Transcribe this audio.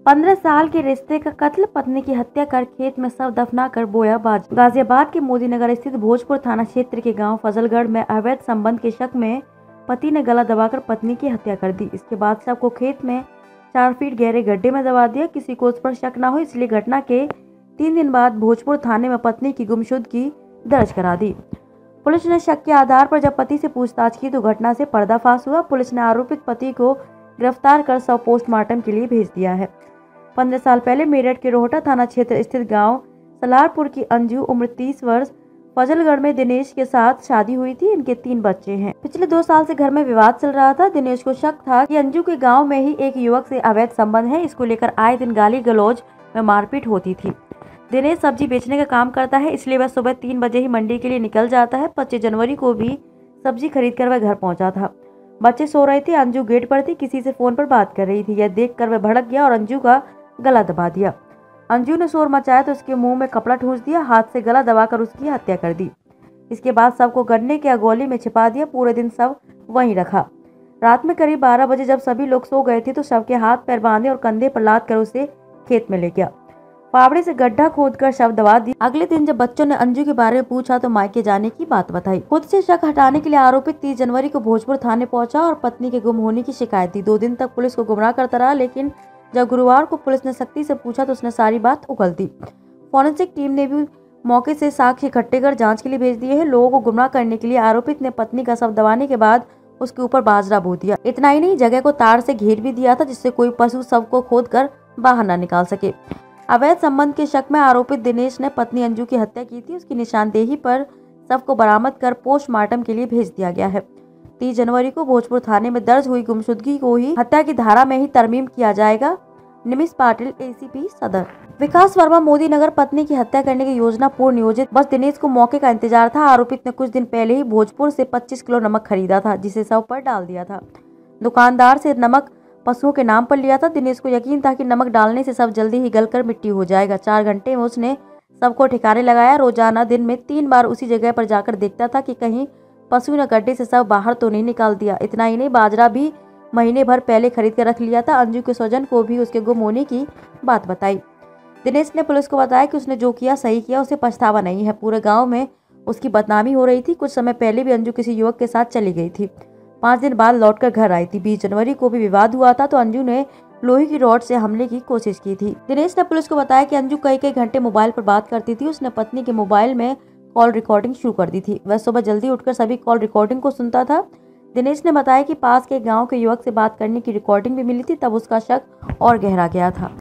15 साल के रिश्ते का कत्ल, पत्नी की हत्या कर खेत में शव दफनाकर बोया बाज। गाजियाबाद के मोदी नगर स्थित भोजपुर थाना क्षेत्र के गांव फजलगढ़ में अवैध संबंध के शक में पति ने गला दबाकर पत्नी की हत्या कर दी। इसके बाद शव को खेत में 4 फीट गहरे गड्ढे में दबा दिया। किसी को उस पर शक न हो इसलिए घटना के 3 दिन बाद भोजपुर थाने में पत्नी की गुमशुदगी दर्ज करा दी। पुलिस ने शक के आधार पर जब पति से पूछताछ की तो घटना से पर्दाफाश हुआ। पुलिस ने आरोपित पति को गिरफ्तार कर शव पोस्टमार्टम के लिए भेज दिया है। 15 साल पहले मेरठ के रोहटा थाना क्षेत्र स्थित गांव सलारपुर की अंजू उम्र 30 वर्ष फजलगढ़ में दिनेश के साथ शादी हुई थी। इनके 3 बच्चे हैं। पिछले 2 साल से घर में विवाद चल रहा था। दिनेश को शक था कि अंजू के गांव में ही एक युवक से अवैध संबंध है। इसको लेकर आए दिन गाली गलौज में मारपीट होती थी। दिनेश सब्जी बेचने का काम करता है, इसलिए वह सुबह 3 बजे ही मंडी के लिए निकल जाता है। 25 जनवरी को भी सब्जी खरीद कर वह घर पहुंचा था। बच्चे सो रहे थे, अंजू गेट पर थी, किसी से फोन पर बात कर रही थी। यह देखकर वह भड़क गया और अंजू का गला दबा दिया। अंजू ने शोर मचाया तो उसके मुंह में कपड़ा ठूंस दिया, हाथ से गला दबाकर उसकी हत्या कर दी। इसके बाद शव को गन्ने के अगोली में छिपा दिया। पूरे दिन शव वहीं रखा। रात में करीब 12 बजे जब सभी लोग सो गए थे तो शव के हाथ पैर बांधे और कंधे पर लाद कर उसे खेत में ले गया। फावड़े से गड्ढा खोदकर शव दबा दी। अगले दिन जब बच्चों ने अंजू के बारे में पूछा तो मायके जाने की बात बताई। खुद से शक हटाने के लिए आरोपित 30 जनवरी को भोजपुर थाने पहुंचा और पत्नी के गुम होने की शिकायत दी। 2 दिन तक पुलिस को गुमराह करता रहा, लेकिन जब गुरुवार को पुलिस ने सख्ती से पूछा तो उसने सारी बात उगल दी। फॉरेंसिक टीम ने भी मौके से साक्ष्य इकट्ठे कर जांच के लिए भेज दिए हैं। लोगों को गुमराह करने के लिए आरोपित ने पत्नी का शव दबाने के बाद उसके ऊपर बाजरा बो दिया। इतना ही नहीं, जगह को तार से घेर भी दिया था जिससे कोई पशु शव को खोद कर बाहर न निकाल सके। अवैध संबंध के शक में आरोपित दिनेश ने पत्नी अंजू की हत्या की थी। उसकी निशानदेही पर शव को बरामद कर पोस्टमार्टम के लिए भेज दिया गया है। 30 जनवरी को भोजपुर थाने में दर्ज हुई गुमशुदगी को ही हत्या की धारा में ही तरमीम किया जाएगा। निमिष पाटिल, एसीपी सदर। विकास वर्मा, मोदी नगर। पत्नी की हत्या करने की योजना पूर्ण नियोजित। बस दिनेश को मौके का इंतजार था। आरोपित ने कुछ दिन पहले ही भोजपुर से 25 किलो नमक खरीदा था जिसे शव पर डाल दिया था। दुकानदार से नमक पशुओं के नाम पर लिया था। दिनेश को यकीन था कि नमक डालने से शव जल्दी ही गलकर मिट्टी हो जाएगा। 4 घंटे में उसने शव को ठिकाने लगाया। रोजाना दिन में 3 बार उसी जगह पर जाकर देखता था कि कहीं पशु ने गड्ढे से शव बाहर तो नहीं निकाल दिया। इतना ही नहीं, बाजरा भी महीने भर पहले खरीद कर रख लिया था। अंजू के स्वजन को भी उसके गुम होने की बात बताई। दिनेश ने पुलिस को बताया कि उसने जो किया सही किया, उसे पछतावा नहीं है। पूरे गांव में उसकी बदनामी हो रही थी। कुछ समय पहले भी अंजू किसी युवक के साथ चली गई थी। 5 दिन बाद लौटकर घर आई थी। 20 जनवरी को भी विवाद हुआ था तो अंजू ने लोहे की रॉड से हमले की कोशिश की थी। दिनेश ने पुलिस को बताया कि अंजू कई घंटे मोबाइल पर बात करती थी। उसने पत्नी के मोबाइल में कॉल रिकॉर्डिंग शुरू कर दी थी। वह सुबह जल्दी उठकर सभी कॉल रिकॉर्डिंग को सुनता था। दिनेश ने बताया कि पास के गांव के युवक से बात करने की रिकॉर्डिंग भी मिली थी। तब उसका शक और गहरा गया था।